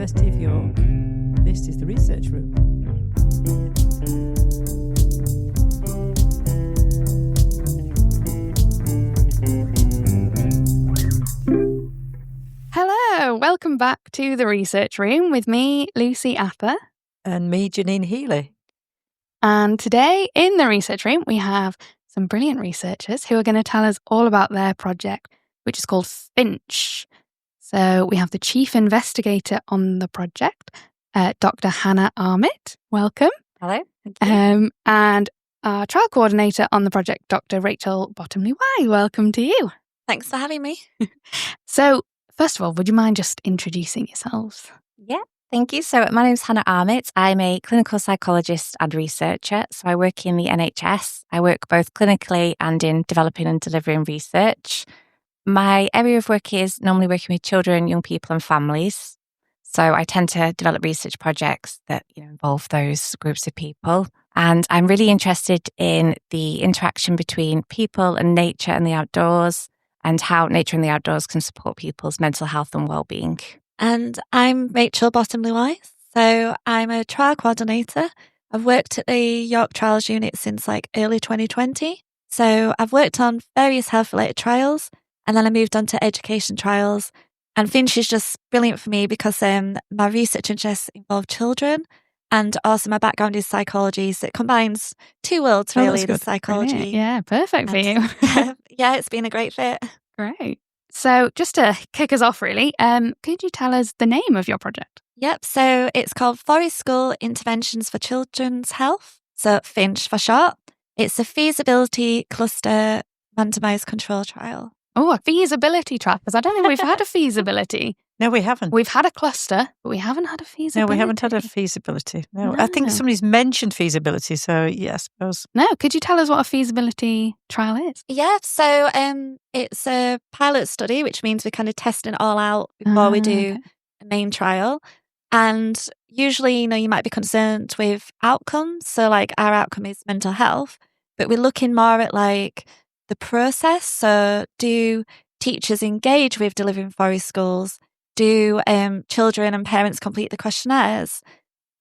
University of York. This is the Research Room. Hello, welcome back to the Research Room with me, Lucy Apper. And me, Janine Healy. And today in the Research Room, we have some brilliant researchers who are going to tell us all about their project, which is called Finch. So we have the chief investigator on the project, Dr. Hannah Armitt. Welcome. Hello. Thank you. And our trial coordinator on the project, Dr. Rachel Bottomley-Wise. Welcome to you. Thanks for having me. So, first of all, would you mind just introducing yourselves? Yeah, thank you. So my name's Hannah Armitt. I'm a clinical psychologist and researcher. So I work in the NHS. I work both clinically and in developing and delivering research. My area of work is normally working with children, young people and families. So I tend to develop research projects that involve those groups of people. And I'm really interested in the interaction between people and nature and the outdoors, and how nature and the outdoors can support people's mental health and well-being. And I'm Rachel Bottomley-Wise. So I'm a trial coordinator. I've worked at the York Trials unit since early 2020. So I've worked on various health-related trials, and then I moved on to education trials. And Finch is just brilliant for me because my research interests involve children, and also my background is psychology. So it combines two worlds, really, the psychology. Brilliant. Yeah, perfect for you. Yeah, it's been a great fit. Great. So just to kick us off, really, could you tell us the name of your project? Yep, so it's called Forest School Interventions for Children's Health, so Finch for short. It's a feasibility cluster randomised control trial. Oh, a feasibility trial, because I don't think we've had a feasibility. No, we haven't. We've had a cluster, but we haven't had a feasibility. No, we haven't had a feasibility. No. I think somebody's mentioned feasibility, so yeah, I suppose. No, could you tell us what a feasibility trial is? Yeah, so it's a pilot study, which means we're kind of testing it all out before we do a main trial. And usually, you might be concerned with outcomes. So our outcome is mental health, but we're looking more at the process. So do teachers engage with delivering forest schools? Do children and parents complete the questionnaires?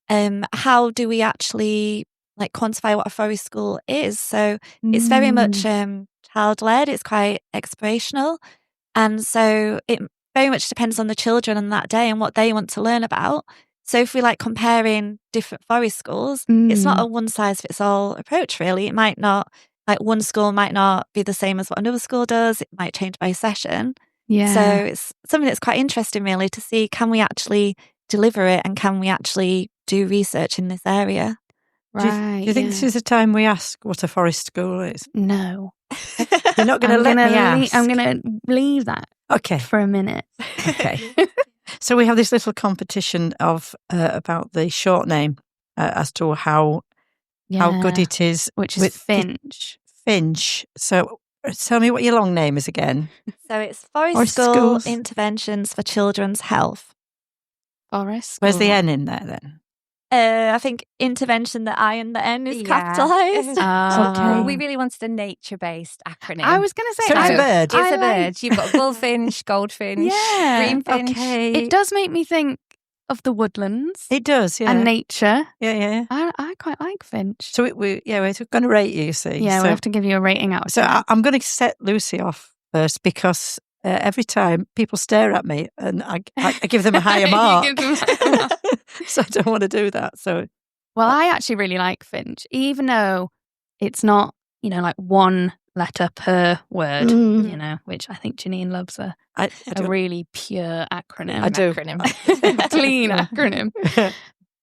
How do we actually quantify what a forest school is? So it's very much child-led. It's quite explorational. And so it very much depends on the children on that day and what they want to learn about. So if we comparing different forest schools, it's not a one-size-fits-all approach, really. It might not, one school might not be the same as what another school does. It might change by session. Yeah. So it's something that's quite interesting, really, to see, can we actually deliver it and can we actually do research in this area? Right. Do you think this is a time we ask what a forest school is? No. You're not going to let me ask? I'm going to leave that for a minute. Okay. So we have this little competition of about the short name as to how good it is. Which is Finch. Finch. So tell me what your long name is again. So it's Forest School Interventions for Children's Health. Forest School. Where's the N in there then? I think intervention, the I and the N is capitalised. Okay. We really wanted a nature-based acronym. I was going to say... So it's a bird. It's a bird. You've got bullfinch, goldfinch, greenfinch. Okay. It does make me think of the woodlands. It does, yeah. And nature. Yeah. I quite like Finch. So we're going to rate you see. Yeah, so, we have to give you a rating out of 10. So I'm going to set Lucy off first because every time people stare at me and I give them a higher mark. So I don't want to do that. So, well, I actually really like Finch, even though it's not, one letter per word, which I think Janine loves a really pure acronym. I do. Clean acronym.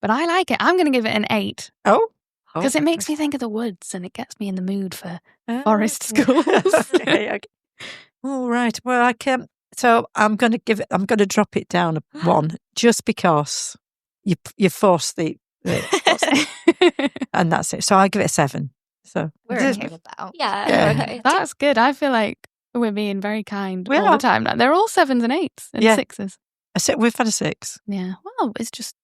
But I like it. I'm going to give it an 8. Oh. Because it makes me think of the woods and it gets me in the mood for forest schools. Okay. All right. Well, I can. So I'm going to drop it down a 1 just because you force the and that's it. So I give it a 7. So we're okay with that. Yeah. Okay. That's good. I feel like we're being very kind all the time now. They're all 7s and 8s and 6s. We've had a 6. Yeah. Well, it's just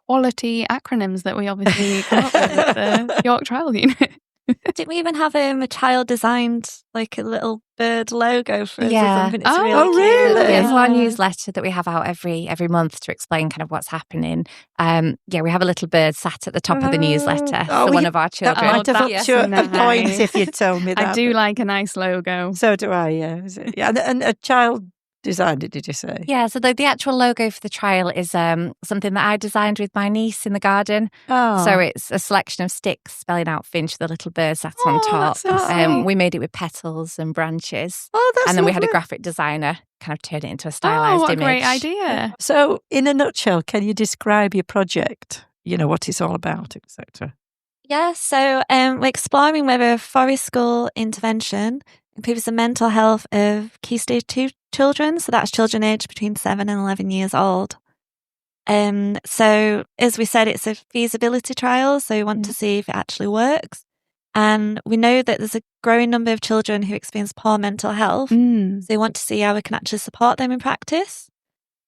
quality acronyms that we obviously come up with at the York Trial Unit. Didn't we even have a child designed like a little bird logo for us or Yeah. something? It's Oh, really cute. really? Yeah, so our newsletter that we have out every month to explain kind of what's happening. We have a little bird sat at the top of the newsletter for one of our That children. might have upped your that's points nice. if you'd told me that. I do but- like a nice logo. So do I, yeah. Is it? Yeah, and a child designed it, did you say? Yeah, so the actual logo for the trial is something that I designed with my niece in the garden. Oh. So it's a selection of sticks spelling out finch with a little bird sat on top. That's so sweet. We made it with petals and branches. Oh, that's And then we had a lovely. graphic designer kind of turn it into a Oh, stylized what a image. great idea. So, in a nutshell, can you describe your project? You know, what it's all about, etc. Yeah, so we're exploring whether forest school intervention improves the mental health of Key Stage 2 children. So that's children aged between 7 and 11 years old. So as we said, it's a feasibility trial. So we want to see if it actually works. And we know that there's a growing number of children who experience poor mental health. So we want to see how we can actually support them in practice.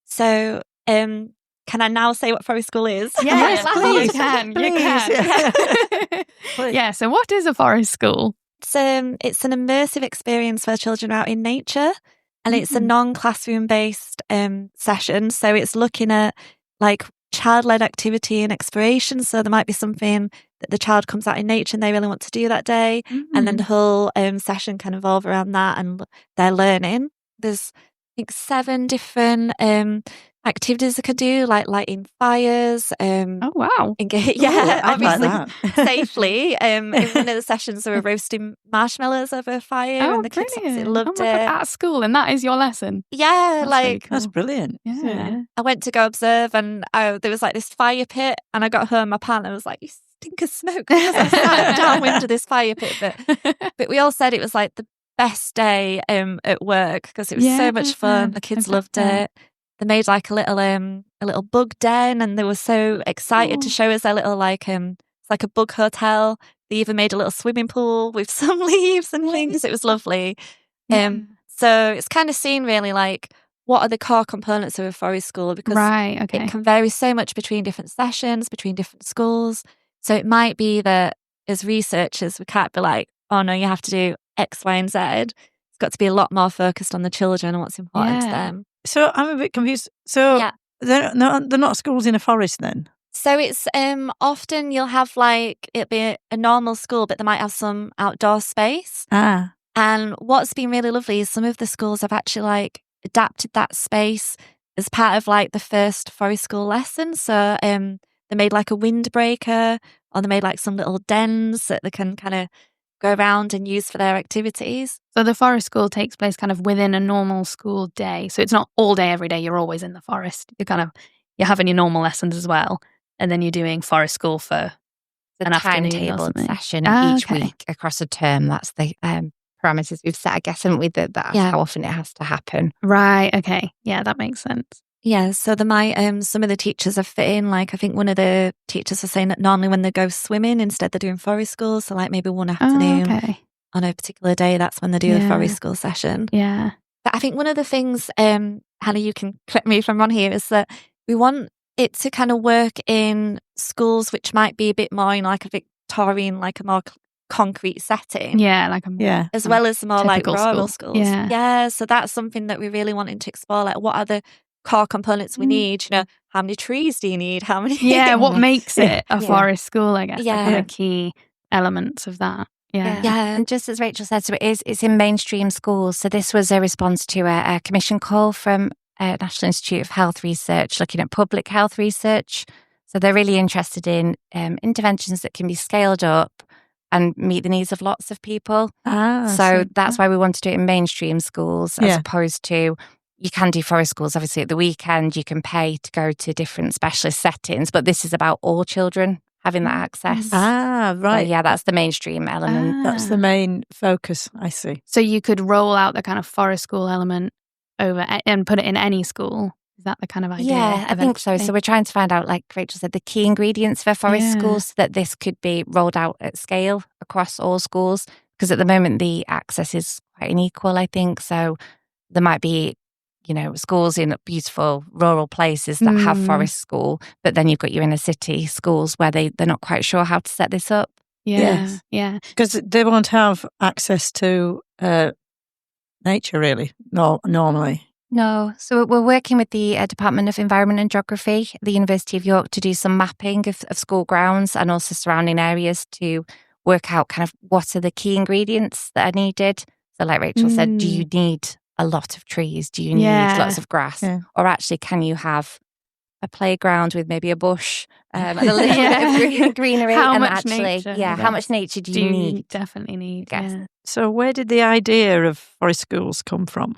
So can I now say what forest school is? Yes, please. you can. Please, Yeah. Please. Yeah, so what is a forest school? It's an immersive experience where children are out in nature, and it's a non-classroom based session. So it's looking at like child-led activity and exploration. So there might be something that the child comes out in nature and they really want to do that day, and then the whole session can evolve around that and their learning. There's I think 7 different activities they could do, like lighting fires. Oh, wow. I'd like obviously that. safely. In one of the sessions, they were roasting marshmallows over a fire, Oh, and the kids brilliant. absolutely loved oh my it. God, at school, and that is your lesson. Yeah, That's like really cool. That's brilliant. Yeah. I went to go observe, and there was like this fire pit, and I got home. My partner was like, "You stink of smoke," because I sat downwind of this fire pit. But we all said it was like the best day at work because it was so much fun. The kids loved it. They made like a little bug den, and they were so excited to show us their little it's like a bug hotel. They even made a little swimming pool with some leaves and things. It was lovely. So it's kind of seen really like what are the core components of a forest school, because Right, okay. it can vary so much between different sessions, between different schools. So it might be that as researchers, we can't be like, oh no, you have to do X, Y, and Z. It's got to be a lot more focused on the children and what's important to them. So I'm a bit confused. So Yeah. they're not schools in a forest then? So it's often you'll have like it'll be a normal school, but they might have some outdoor space. Ah. And what's been really lovely is some of the schools have actually like adapted that space as part of like the first forest school lesson. So they made like a windbreaker, or they made like some little dens that they can kind of go around and use for their activities. So the forest school takes place kind of within a normal school day. So it's not all day, every day. You're always in the forest. You're having your normal lessons as well. And then you're doing forest school for The an afternoon or timetable something. session Ah, each okay. week across a term. That's the parameters we've set, I guess, haven't we? That's how often it has to happen. Right, okay. Yeah, that makes sense. Yeah, so there might some of the teachers are fit in. Like I think one of the teachers are saying that normally when they go swimming, instead they're doing forest school. So like maybe one afternoon Okay. on a particular day, that's when they do the Yeah. forest school session. Yeah. But I think one of the things, Hannah, you can correct me if I'm wrong here, is that we want it to kind of work in schools which might be a bit more in like a Victorian, like a more concrete setting. Yeah, like a As well as the more like typical rural school. schools. Yeah. So that's something that we're really wanting to explore. Like, what are the core components we need? You know, how many trees do you need? How many? Yeah, what makes it a Yeah. forest school, I guess. Yeah. The kind of key elements of that. Yeah. Yeah. And just as Rachel said, so it's in mainstream schools. So this was a response to a commission call from National Institute of Health Research looking at public health research. So they're really interested in interventions that can be scaled up and meet the needs of lots of people. So that's why we want to do it in mainstream schools as opposed to, you can do forest schools, obviously at the weekend, you can pay to go to different specialist settings, but this is about all children having that access. Right. So, yeah, that's the mainstream element. That's the main focus, I see. So you could roll out the kind of forest school element over and put it in any school. Is that the kind of idea? Yeah, I think so. So we're trying to find out, like Rachel said, the key ingredients for forest schools so that this could be rolled out at scale across all schools. Because at the moment, the access is quite unequal, I think. So there might be, schools in beautiful rural places that have forest school, but then you've got your inner city schools where they're not quite sure how to set this up. Yes. Yeah. Because they won't have access to nature, really, normally. No. So we're working with the Department of Environment and Geography at the University of York to do some mapping of school grounds and also surrounding areas to work out kind of what are the key ingredients that are needed. So like Rachel said, do you need a lot of trees? Do you need lots of grass? Yeah. Or actually, can you have a playground with maybe a bush and a little bit of greenery? How and much actually, nature? how much nature do you need? Definitely need. I guess. Yeah. So where did the idea of forest schools come from?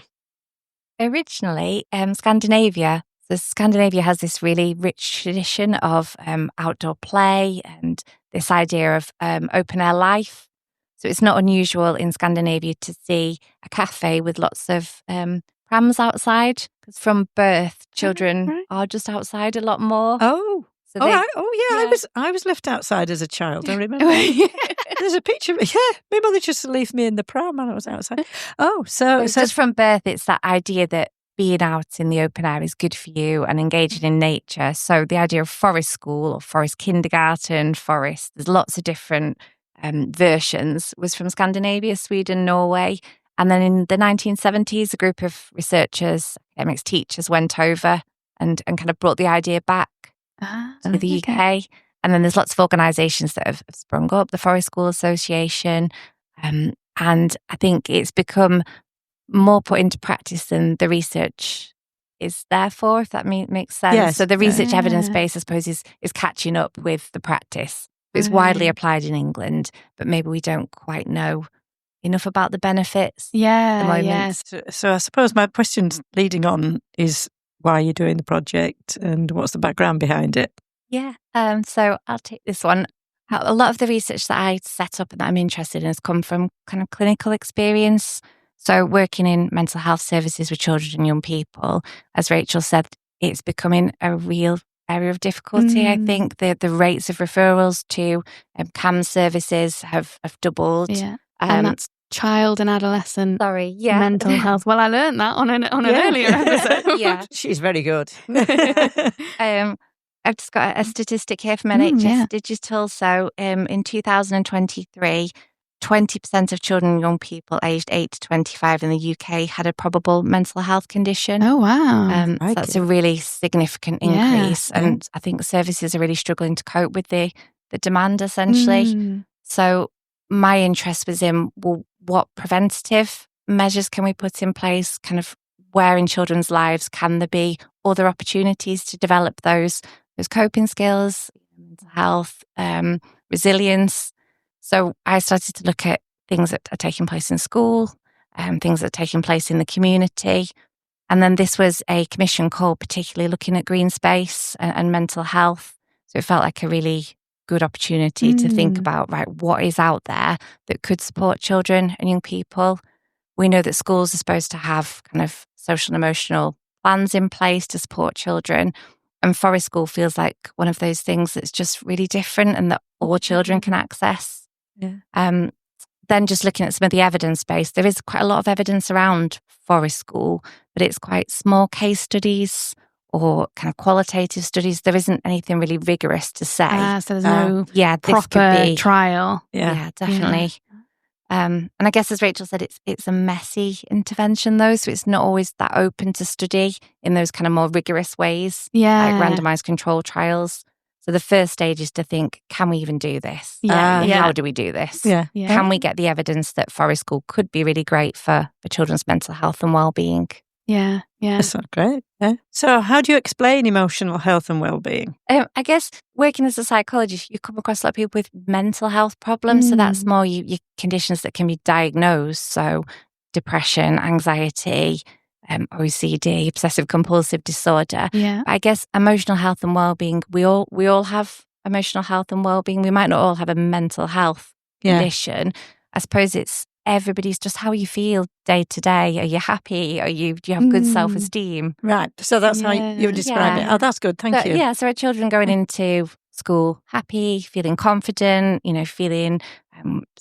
Originally, Scandinavia. So Scandinavia has this really rich tradition of outdoor play and this idea of open air life. So it's not unusual in Scandinavia to see a cafe with lots of prams outside, because from birth, children are just outside a lot more. Oh, So right. Oh, yeah. I was left outside as a child. I remember. There's a picture of me. Yeah, my mother just left me in the pram when I was outside. Oh, so just from birth, it's that idea that being out in the open air is good for you and engaging in nature. So the idea of forest school or forest kindergarten, forest, there's lots of different versions, was from Scandinavia, Sweden, Norway. And then in the 1970s, a group of researchers, academics, teachers went over and kind of brought the idea back to the UK. And then there's lots of organisations that have sprung up, the Forest School Association. And I think it's become more put into practice than the research is there for, if that makes sense. Yes. So the research evidence base, I suppose, is catching up with the practice. It's widely applied in England, but maybe we don't quite know enough about the benefits at the moment. Yes. So I suppose my question leading on is why are you doing the project and what's the background behind it? Yeah. So I'll take this one. A lot of the research that I set up and that I'm interested in has come from kind of clinical experience. So working in mental health services with children and young people, as Rachel said, it's becoming a real area of difficulty. I think the rates of referrals to CAMS services have doubled. Yeah. And that's child and adolescent mental health. Well, I learned that on an earlier episode. Yeah. She's very good. I've just got a statistic here from NHS Digital. So in 2023, 20% of children and young people aged 8 to 25 in the UK had a probable mental health condition. Oh, wow. So that's a really significant increase. And I think services are really struggling to cope with the demand, essentially. So my interest was in, well, what preventative measures can we put in place? Kind of where in children's lives can there be other opportunities to develop those coping skills, mental health, resilience. So I started to look at things that are taking place in school, things that are taking place in the community. And then this was a commission call, particularly looking at green space and mental health. So it felt like a really good opportunity to think about, right, what is out there that could support children and young people. We know that schools are supposed to have kind of social and emotional plans in place to support children. And forest school feels like one of those things that's just really different and that all children can access. Yeah. Then just looking at some of the evidence base, there is quite a lot of evidence around forest school, but it's quite small case studies or kind of qualitative studies. There isn't anything really rigorous to say. So there's no proper trial. Yeah, definitely. And I guess, as Rachel said, it's a messy intervention though, so it's not always that open to study in those kind of more rigorous ways, like randomized control trials. So the first stage is to think, can we even do this? How do we do this? Can we get the evidence that forest school could be really great for children's mental health and well-being? Yeah. That's not great. Yeah. So how do you explain emotional health and well-being? I guess working as a psychologist, you come across a lot of people with mental health problems. So that's more your conditions that can be diagnosed. So depression, anxiety, OCD, obsessive compulsive disorder. Yeah. I guess emotional health and well-being, we all have emotional health and well-being. We might not all have a mental health condition. I suppose it's everybody's just how you feel day to day. Are you happy? Do you have good self-esteem? Right. So that's how you would describe it. Oh, that's good. Thank you. Yeah. So are children going into school happy, feeling confident, feeling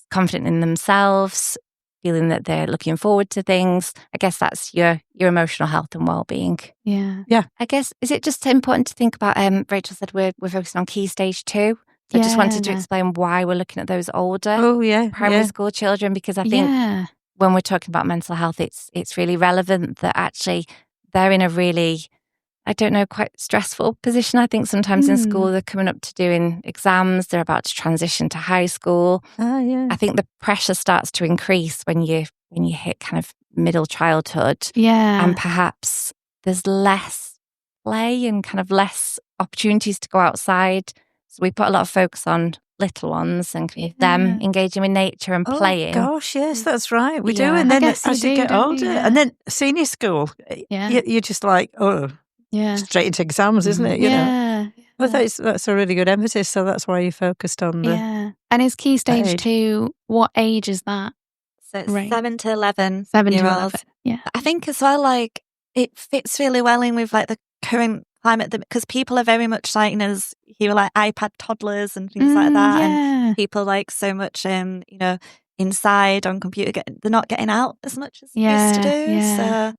confident in themselves, feeling that they're looking forward to things? I guess that's your emotional health and well-being. Yeah. I guess, is it just important to think about, Rachel said we're focusing on key stage 2. I just wanted to explain why we're looking at those older primary school children, because I think when we're talking about mental health, it's really relevant that actually they're in a really, I don't know, quite stressful position. I think sometimes in school they're coming up to doing exams, they're about to transition to high school. I think the pressure starts to increase when you hit kind of middle childhood. And perhaps there's less play and kind of less opportunities to go outside. So we put a lot of focus on little ones and them engaging with nature and playing. Oh gosh, yes, that's right. We do. And then as you get older, and then senior school, you're just like, straight into exams, isn't it? You know. But that's a really good emphasis. So that's why you focused on the And is Key Stage 2, what age is that? So it's 7 to 11 year olds. I think as well, like, it fits really well in with like the current climate, because people are very much like, as you were like iPad toddlers and things like that, and people like so much, inside on computer. They're not getting out as much as they used to do. So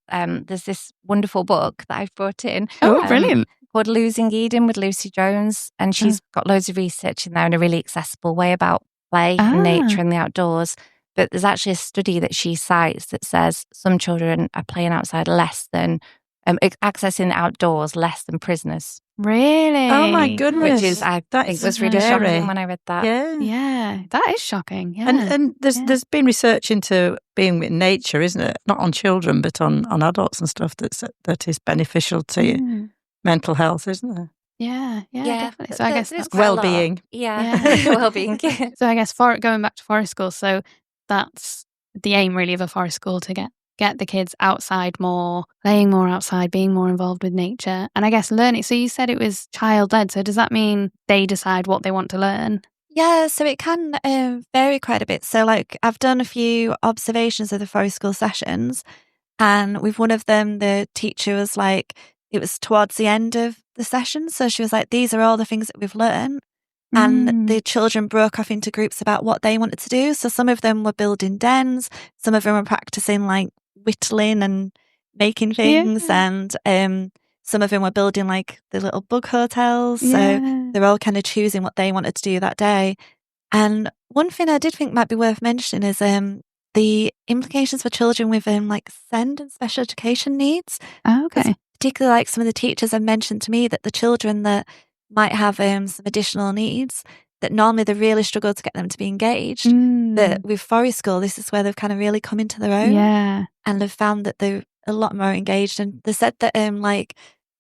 there's this wonderful book that I've brought in. Oh, brilliant! Called Losing Eden with Lucy Jones, and she's got loads of research in there in a really accessible way about play and nature and the outdoors. But there's actually a study that she cites that says some children are playing outside less than, accessing the outdoors less than prisoners. Really? Oh my goodness. Which is, I think, was really shocking when I read that. Yeah, that is shocking. Yeah. And there's been research into being with nature, isn't it? Not on children, but on adults and stuff that is beneficial to your mental health, isn't there? Yeah, definitely. So I guess that's well-being. Well-being. So I guess going back to forest school, so that's the aim really of a forest school, to get the kids outside more, playing more outside, being more involved with nature, and I guess learning. So you said it was child-led, so does that mean they decide what they want to learn? Yeah, so it can vary quite a bit. So like I've done a few observations of the forest school sessions, and with one of them, the teacher was like, it was towards the end of the session, so she was like, these are all the things that we've learned. And the children broke off into groups about what they wanted to do. So some of them were building dens, some of them were practicing like whittling and making things, and some of them were building like the little bug hotels. So they're all kind of choosing what they wanted to do that day. And one thing I did think might be worth mentioning is the implications for children with like SEND and special education needs. Oh, okay. Particularly like some of the teachers have mentioned to me that the children that might have some additional needs, that normally they really struggle to get them to be engaged. That with forest school, this is where they've kind of really come into their own. And they've found that they're a lot more engaged. And they said that like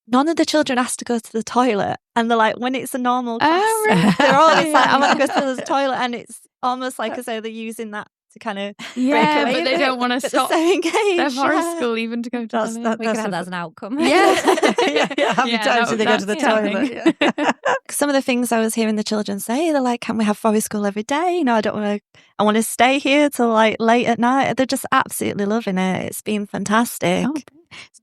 none of the children asked to go to the toilet. And they're like, when it's a normal class, they're always like, I want to go to the toilet. And it's almost like as though they're using that to kind of but they don't want to stop so engaged. Their forest school even to go to the toilet. We could have that as an outcome. How many times do they go to the toilet? Some of the things I was hearing the children say, they're like, can we have forest school every day? I want to stay here till like late at night. They're just absolutely loving it. It's been fantastic.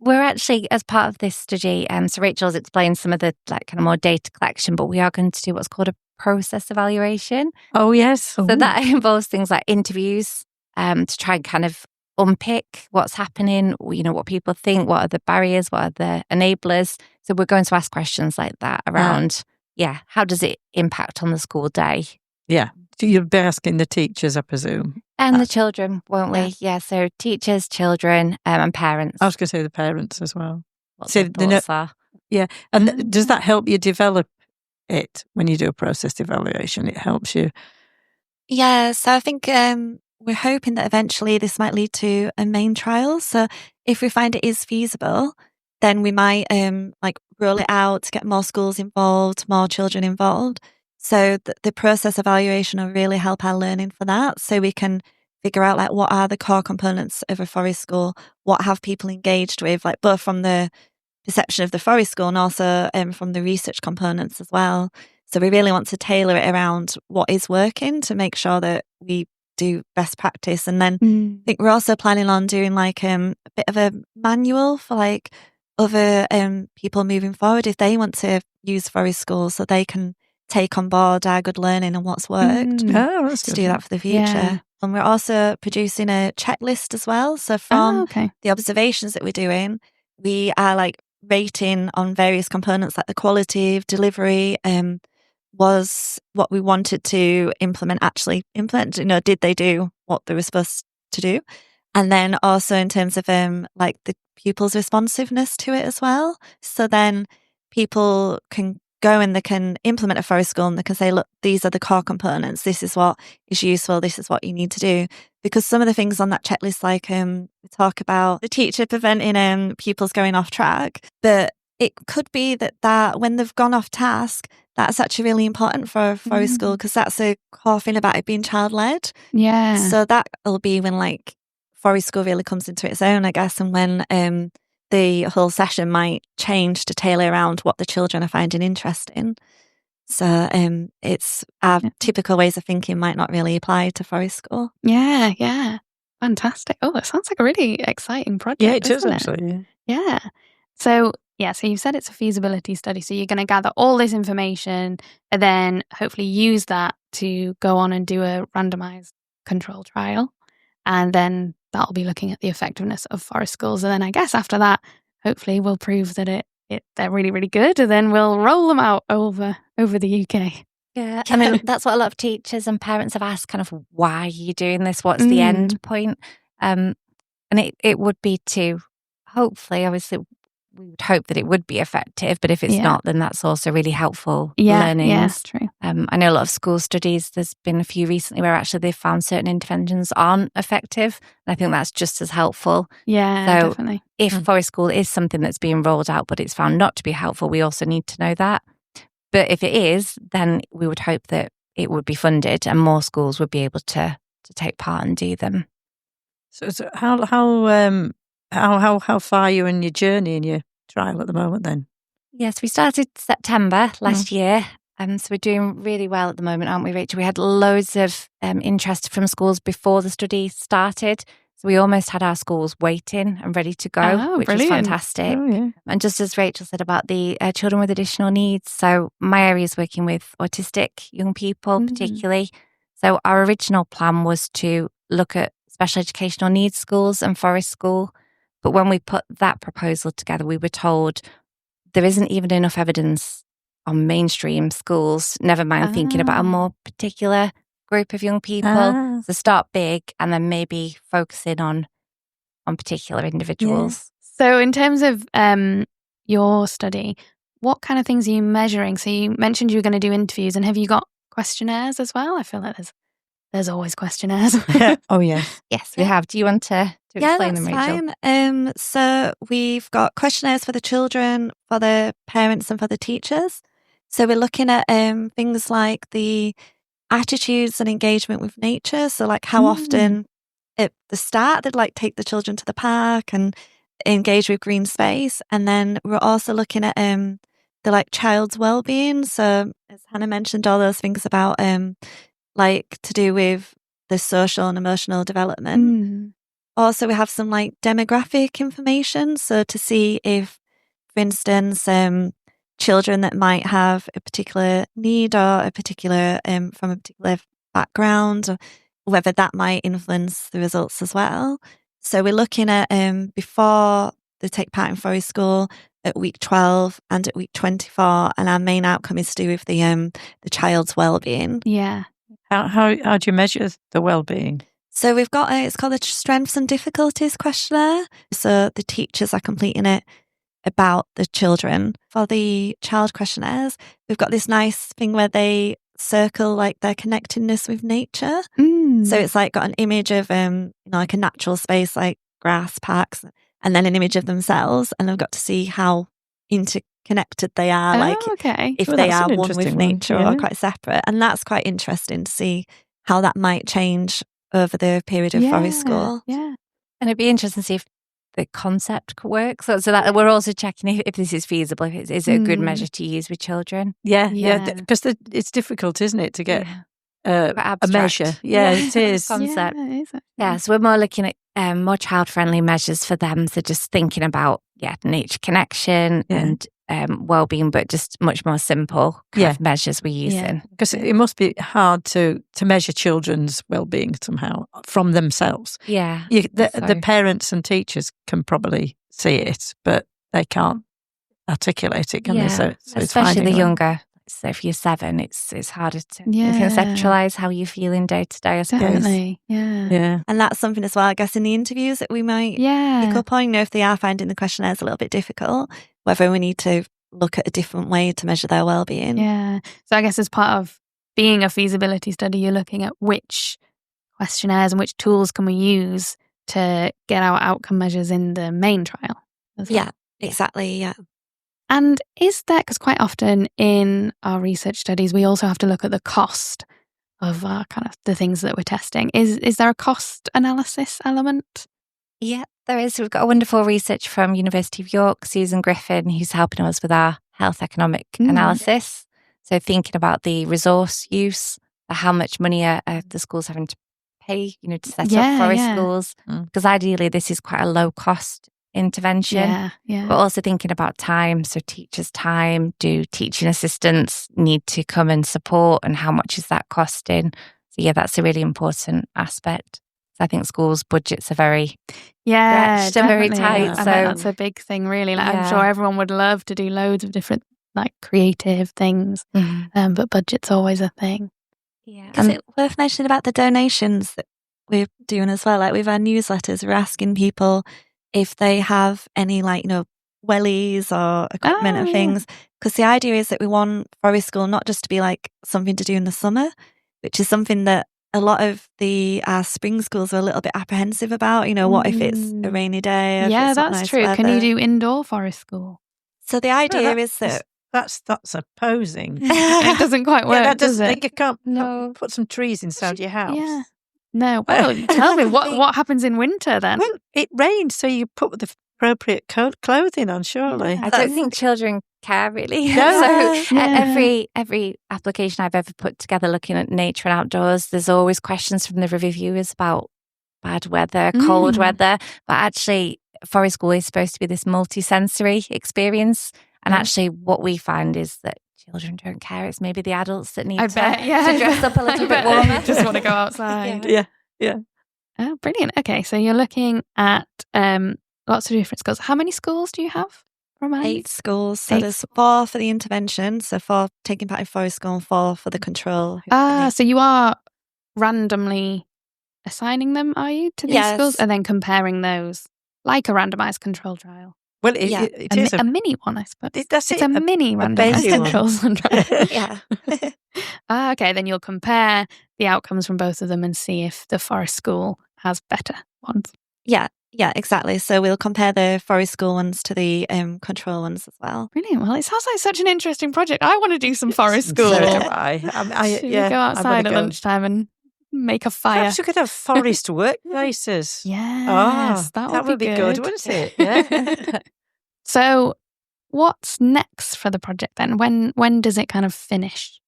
We're actually, as part of this study, so Rachel's explained some of the like kind of more data collection, but we are going to do what's called a process evaluation. Oh, yes. So that involves things like interviews to try and kind of unpick what's happening, what people think, what are the barriers, what are the enablers. So we're going to ask questions like that around, how does it impact on the school day? Yeah. So you'll be asking the teachers, I presume. And the children, won't we? Yeah, so teachers, children, and parents. I was going to say the parents as well. What their thoughts are. Yeah. And does that help you develop it when you do a process evaluation? It helps you. Yeah, so I think we're hoping that eventually this might lead to a main trial. So if we find it is feasible, then we might like roll it out to get more schools involved, more children involved. So the process evaluation will really help our learning for that. So we can figure out like what are the core components of a forest school, what have people engaged with, like both from the perception of the forest school and also from the research components as well. So we really want to tailor it around what is working to make sure that we do best practice. And then I think we're also planning on doing like a bit of a manual for like other people moving forward if they want to use forest schools, so they can take on board our good learning and what's worked to do that for the future. Yeah. And we're also producing a checklist as well. So from the observations that we're doing, we are like rating on various components like the quality of delivery, was what we wanted to actually implement? Did they do what they were supposed to do? And then also in terms of like the pupils' responsiveness to it as well. So then people can go and they can implement a forest school and they can say, look, these are the core components. This is what is useful. This is what you need to do. Because some of the things on that checklist, like we talk about the teacher preventing pupils going off track, but it could be that when they've gone off task, that's actually really important for a forest school because that's a core thing about it being child-led. Yeah. So that'll be when like forest school really comes into its own, I guess, and when the whole session might change to tailor around what the children are finding interesting. So it's our typical ways of thinking might not really apply to forest school. Yeah. Fantastic. Oh, it sounds like a really exciting project. Yeah, it does actually. Yeah. So you've said it's a feasibility study. So you're going to gather all this information and then hopefully use that to go on and do a randomized control trial. And then that'll be looking at the effectiveness of forest schools. And then I guess after that, hopefully we'll prove that they're really, really good. And then we'll roll them out over the UK. Yeah, I mean, that's what a lot of teachers and parents have asked, kind of, why are you doing this? What's the end point? And it would be to, hopefully, obviously, we would hope that it would be effective, but if it's not, then that's also really helpful learning. Yeah, that's true. I know a lot of school studies, there's been a few recently where actually they've found certain interventions aren't effective. And I think that's just as helpful. Yeah, so definitely. If forest school is something that's being rolled out, but it's found not to be helpful, we also need to know that. But if it is, then we would hope that it would be funded and more schools would be able to take part and do them. So how far are you in your journey in your trial at the moment then? Yes, we started September last year. So we're doing really well at the moment, aren't we, Rachel? We had loads of interest from schools before the study started. So we almost had our schools waiting and ready to go, which was fantastic. Oh, yeah. And just as Rachel said about the children with additional needs, so my area is working with autistic young people particularly. So our original plan was to look at special educational needs schools and forest school. But when we put that proposal together, we were told there isn't even enough evidence on mainstream schools, never mind thinking about a more particular group of young people. So start big and then maybe focusing on particular individuals. Yeah. So in terms of your study, what kind of things are you measuring? So you mentioned you were going to do interviews, and have you got questionnaires as well? I feel like there's always questionnaires. Oh, yeah. Yes, we have. Do you want to explain them, Rachel? Yeah, that's fine. So we've got questionnaires for the children, for the parents and for the teachers. So we're looking at things like the attitudes and engagement with nature. So like how often at the start they'd like take the children to the park and engage with green space. And then we're also looking at the like child's well-being. So as Hannah mentioned, all those things about like to do with the social and emotional development. Also, we have some like demographic information. So to see if, for instance, children that might have a particular need or a particular from a particular background, or whether that might influence the results as well. So we're looking at before they take part in forest school at week 12 and at week 24, and our main outcome is to do with the child's well-being. Yeah. How do you measure the well-being? So we've got it's called the Strengths and Difficulties questionnaire. So the teachers are completing it about the children. For the child questionnaires, we've got this nice thing where they circle like their connectedness with nature. So it's like got an image of like a natural space like grass, parks, and then an image of themselves, and they've got to see how interconnected they are, like if they are one with nature or quite separate. And that's quite interesting to see how that might change over the period of forest school. Yeah. And it'd be interesting to see if the concept works. So that we're also checking if this is feasible. Is it a good measure to use with children? Yeah. Because it's difficult, isn't it, to get a measure? Yeah, it is. Concept. Yeah, it is. Yeah, so we're more looking at more child-friendly measures for them. So just thinking about nature connection and well-being, but just much more simple kind of measures we're using. Because it must be hard to measure children's well-being somehow from themselves. Yeah. The parents and teachers can probably see it, but they can't articulate it, can they? So especially the younger So if you're 7, it's harder to conceptualize how you're feeling day to day, I suppose. Definitely, yeah. And that's something as well, I guess, in the interviews that we might pick up on, if they are finding the questionnaires a little bit difficult, whether we need to look at a different way to measure their well-being. Yeah. So I guess as part of being a feasibility study, you're looking at which questionnaires and which tools can we use to get our outcome measures in the main trial. Yeah, exactly, yeah. And is that, because quite often in our research studies, we also have to look at the cost of kind of the things that we're testing. Is there a cost analysis element? Yeah, there is. We've got a wonderful research from University of York, Susan Griffin, who's helping us with our health economic analysis. So thinking about the resource use, how much money are the schools having to pay, to set up forest schools. Because ideally this is quite a low cost intervention. But also thinking about time. So teachers' time, do teaching assistants need to come and support, and how much is that costing? So that's a really important aspect. I think schools' budgets are very stretched and very tight. So that's a big thing, really. I'm sure everyone would love to do loads of different creative things, but budget's always a thing. Yeah, is it worth mentioning about the donations that we're doing as well? With our newsletters, we're asking people if they have any wellies or equipment and things, because the idea is that we want forest school not just to be something to do in the summer, which is something that a lot of our spring schools are a little bit apprehensive about. What if it's a rainy day? Yeah, that's nice true. Weather? Can you do indoor forest school? So the idea is that that's opposing. It doesn't quite work, does it? You can't put some trees inside your house. Yeah. No. Well, tell me, what happens in winter then? Well, it rains, so you put the appropriate clothing on, surely. I don't think children care, really. No. So every application I've ever put together looking at nature and outdoors, there's always questions from the reviewers about bad weather, cold weather. But actually, forest school is supposed to be this multi-sensory experience. And actually, what we find is that children don't care. It's maybe the adults that need to dress up a little bit warmer. Just want to go outside. Yeah. Oh, brilliant. Okay, so you're looking at lots of different schools. How many schools do you have? 8 schools. So there's 4 for the intervention, so 4 taking part in forest school and 4 for the control. So you are randomly assigning them, are you, to these schools? And then comparing those like a randomised control trial? Well, it is a mini one, I suppose. It's a mini randomised controls trial. Yeah. Okay, then you'll compare the outcomes from both of them and see if the forest school has better ones. Yeah, exactly. So we'll compare the forest school ones to the control ones as well. Brilliant. Well, it sounds like such an interesting project. I want to do some forest school. So do I. Should we go outside at lunchtime and make a fire? Perhaps you could have forest workplaces. Yes, that would be good, wouldn't it? Yeah. So what's next for the project then? When does it kind of finish?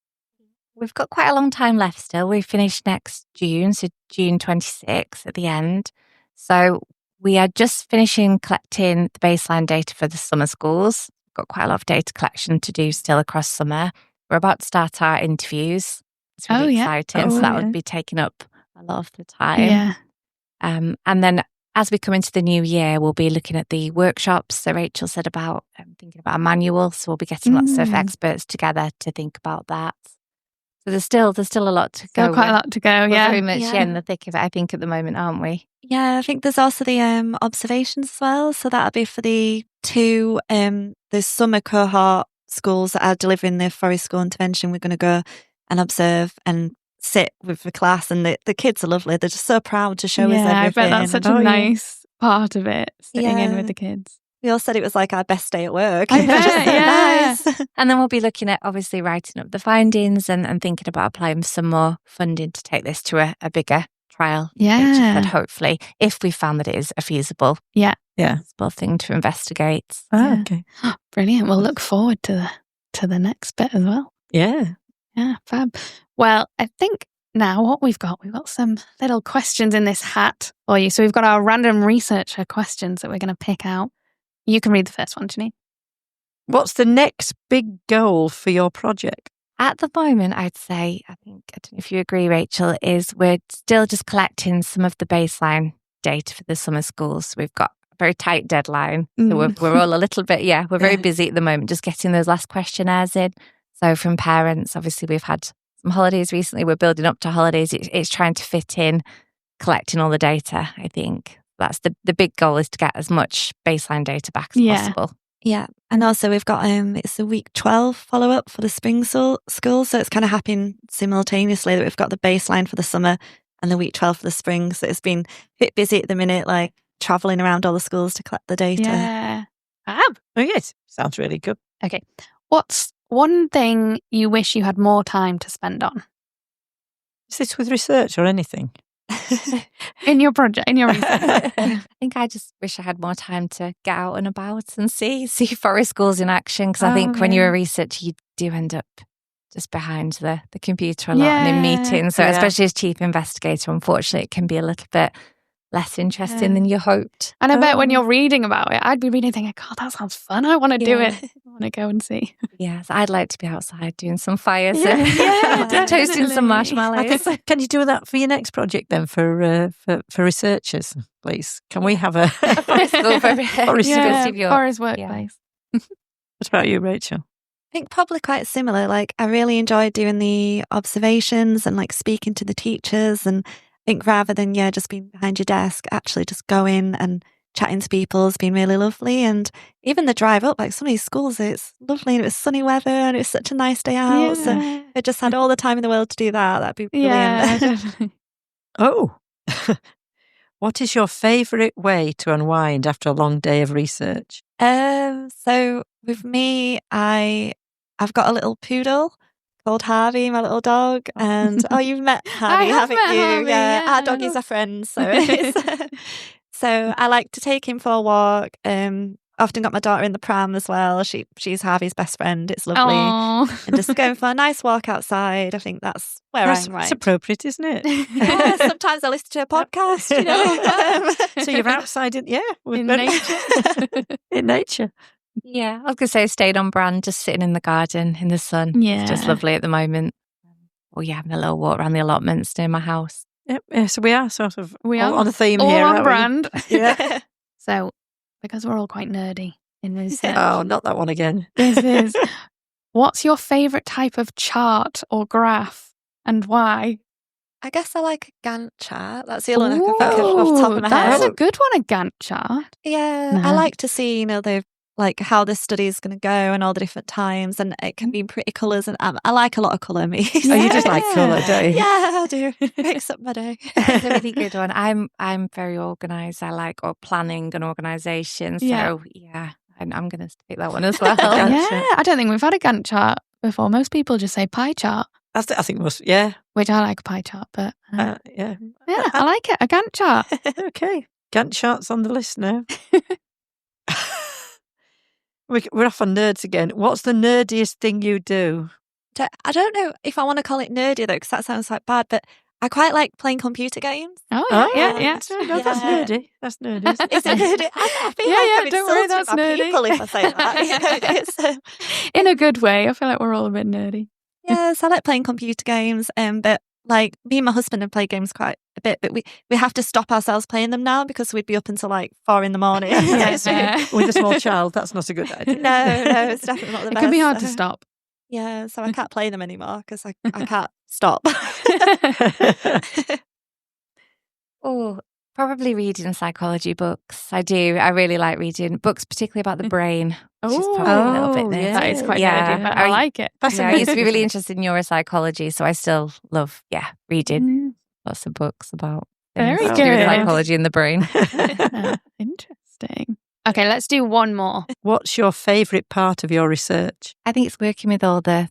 We've got quite a long time left still. We finish next June, so June 26th at the end. So we are just finishing collecting the baseline data for the summer schools. We've got quite a lot of data collection to do still across summer. We're about to start our interviews. It's really exciting. So that would be taking up a lot of the time. Yeah. And then as we come into the new year, we'll be looking at the workshops that Rachel said about, thinking about a manual. So we'll be getting lots of experts together to think about that. So there's still a lot to go. Quite a lot to go, We're very much in the thick of it, I think, at the moment, aren't we? Yeah, I think there's also the observations as well. So that'll be for the 2 the summer cohort schools that are delivering the forest school intervention. We're going to go and observe and sit with the class, and the kids are lovely. They're just so proud to show us everything. I bet that's such a nice part of it, sitting in with the kids. We all said it was like our best day at work. I bet, nice. And then we'll be looking at obviously writing up the findings and thinking about applying some more funding to take this to a bigger trial. And hopefully, if we found that it is a feasible thing to investigate. Oh, okay. Brilliant. We'll look forward to the next bit as well. Yeah. Yeah, fab. Well, I think now what we've got some little questions in this hat for you. So we've got our random researcher questions that we're going to pick out. You can read the first one, Janine. What's the next big goal for your project? At the moment, I'd say, I don't know if you agree, Rachel, is we're still just collecting some of the baseline data for the summer schools. We've got a very tight deadline. So we're all a little bit, we're very busy at the moment, just getting those last questionnaires in. So from parents, obviously we've had some holidays recently. We're building up to holidays. It's trying to fit in collecting all the data, I think. That's the big goal, is to get as much baseline data back as possible. Yeah. And also we've got, it's the week 12 follow-up for the spring school. So it's kind of happening simultaneously, that we've got the baseline for the summer and the week 12 for the spring. So it's been a bit busy at the minute, like travelling around all the schools to collect the data. Yeah. Oh, yes. Sounds really good. Okay. What's one thing you wish you had more time to spend on? Is this with research or anything? In your project, in your research? I think I just wish I had more time to get out and about and see forest schools in action, because I think when you're a researcher, you do end up just behind the computer a lot and in meetings. So especially as chief investigator, unfortunately, it can be a little bit less interesting than you hoped. And I bet when you're reading about it, I'd be reading thinking, God, that sounds fun. I want to do it. I want to go and see. Yes, I'd like to be outside doing some fires and toasting some marshmallows. Can you do that for your next project then, for researchers, please? Can we have a forest workplace? What about you, Rachel? I think probably quite similar. Like, I really enjoyed doing the observations and like speaking to the teachers, and I think rather than just being behind your desk, actually just going and chatting to people has been really lovely. And even the drive up, like some of these schools, it's lovely and it was sunny weather and it was such a nice day out. So I just had all the time in the world to do that. That'd be brilliant. Oh, what is your favourite way to unwind after a long day of research? So with me, I've got a little poodle called Harvey, my little dog, and you've met Harvey, haven't you? Harvey, our doggies are friends, so so I like to take him for a walk. Often got my daughter in the pram as well. She's Harvey's best friend. It's lovely. Aww. And just going for a nice walk outside. I think that's where I'm right. It's appropriate, isn't it? Yeah, sometimes I listen to a podcast, you know. So you're outside in nature. In nature. Yeah, I was going to say stayed on brand, just sitting in the garden in the sun. Yeah. It's just lovely at the moment. Or having a little walk around the allotments near my house. Yeah, so we are sort of all on a theme all here. on brand. Yeah. So, because we're all quite nerdy in this. Oh, not that one again. This is. What's your favourite type of chart or graph, and why? I guess I like a Gantt chart. That's the only one I can think of off the top of my head. That's a good one, a Gantt chart. Yeah, No. I like to see, like how this study is going to go and all the different times, and it can be pretty colours. And I like a lot of colour. Me, Oh, you just like colour, don't you? Yeah, I do. Makes up my day. It's a really good one. I'm very organised. I like planning and organisation. So I'm going to take that one as well. I don't think we've had a Gantt chart before. Most people just say pie chart. I think most, which I like a pie chart, but yeah, I like it. A Gantt chart. Okay, Gantt chart's on the list now. We're off on nerds again. What's the nerdiest thing you do? I don't know if I want to call it nerdy though, because that sounds like bad, but I quite like playing computer games. Yeah. That's nerdy. That's nerdy. Is it nerdy? I feel like I'm don't worry, that's insulting my nerdy. people if I say that. It's, in a good way. I feel like we're all a bit nerdy. Yes, I like playing computer games, but like me and my husband have played games quite a bit, but we have to stop ourselves playing them now because we'd be up until like 4 a.m. With a small child, that's not a good idea. No, it's definitely not the best. It can be hard to stop. Yeah, so I can't play them anymore because I can't stop. Oh, probably reading psychology books. I do. I really like reading books, particularly about the brain. Oh, a little bit nerdy. That is quite nerdy, but I like it. I used to be really interested in neuropsychology, so I still love, reading lots of books about things Very to do with good. psychology in the brain. Interesting. Okay, let's do one more. What's your favourite part of your research? I think it's working with all the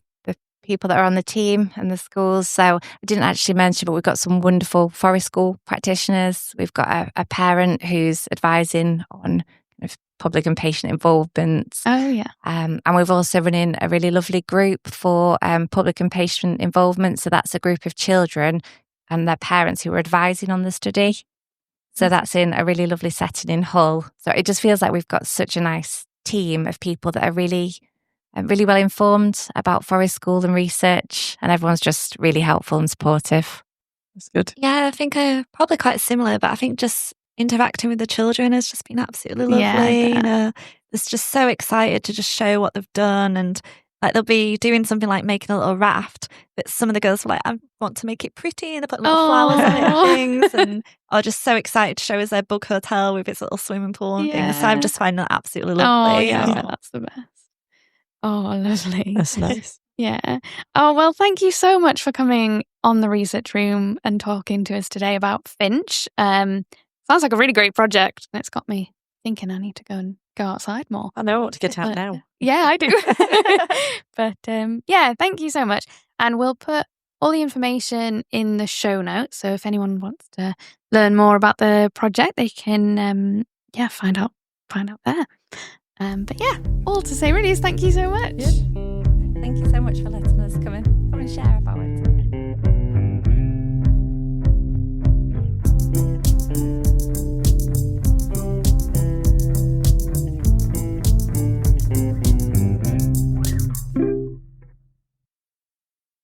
people that are on the team and the schools. So I didn't actually mention, but we've got some wonderful forest school practitioners. We've got a parent who's advising on kind of public and patient involvement. Oh, yeah. And we've also run in a really lovely group for public and patient involvement. So that's a group of children and their parents who are advising on the study. So that's in a really lovely setting in Hull. So it just feels like we've got such a nice team of people that are really well informed about forest school and research, and everyone's just really helpful and supportive. That's good. Yeah, I think probably quite similar, but I think just interacting with the children has just been absolutely lovely. Yeah, it's just so excited to just show what they've done, and Like they'll be doing something like making a little raft, but some of the girls were like, I want to make it pretty, and they put little flowers on it and things, and are just so excited to show us their bug hotel with its little swimming pool and things. So I'm just finding that absolutely lovely. Oh, yeah, that's the best. Oh, lovely. That's nice. Yeah. Oh, well, thank you so much for coming on the research room and talking to us today about finch. Sounds like a really great project. It's got me thinking I need to go outside more. I know what to get out now. Yeah, I do. But yeah, thank you so much. And we'll put all the information in the show notes. So if anyone wants to learn more about the project, they can find out there. But yeah, all to say really is thank you so much. Yeah. Thank you so much for letting us come and share about it.